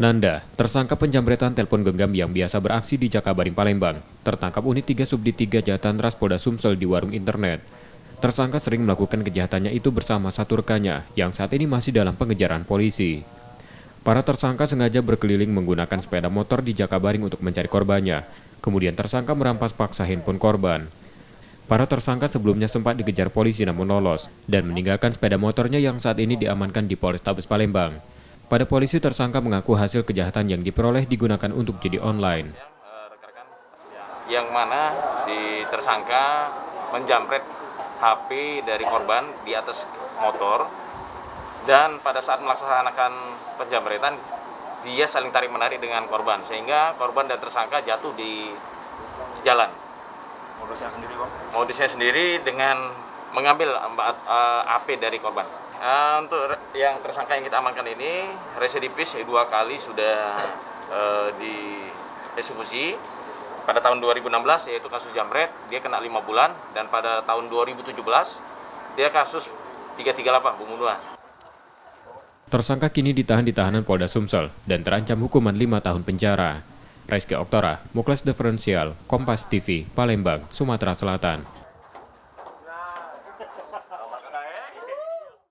Nanda, tersangka penjamretan telepon genggam yang biasa beraksi di Jakabaring, Palembang, tertangkap unit 3 Subdit 3 Jatan Ras Polda Sumsel di warung internet. Tersangka sering melakukan kejahatannya itu bersama satu rekannya yang saat ini masih dalam pengejaran polisi. Para tersangka sengaja berkeliling menggunakan sepeda motor di Jakabaring untuk mencari korbannya. Kemudian tersangka merampas paksa handphone korban. Para tersangka sebelumnya sempat dikejar polisi namun lolos dan meninggalkan sepeda motornya yang saat ini diamankan di Polrestabes Palembang. Pada polisi, tersangka mengaku hasil kejahatan yang diperoleh digunakan untuk judi online. Yang mana si tersangka menjamret HP dari korban di atas motor, dan pada saat melaksanakan penjamretan dia saling tarik-menarik dengan korban sehingga korban dan tersangka jatuh di jalan. Modusnya sendiri dengan mengambil HP dari korban. Untuk yang tersangka yang kita amankan ini residivis 2 kali sudah dieksekusi. Pada tahun 2016 yaitu kasus jamret, dia kena 5 bulan, dan pada tahun 2017 dia kasus 338 pembunuhan. Tersangka kini ditahan di tahanan Polda Sumsel dan terancam hukuman 5 tahun penjara. Rizky Oktora, Muklas Diferensial, Kompas TV, Palembang, Sumatera Selatan.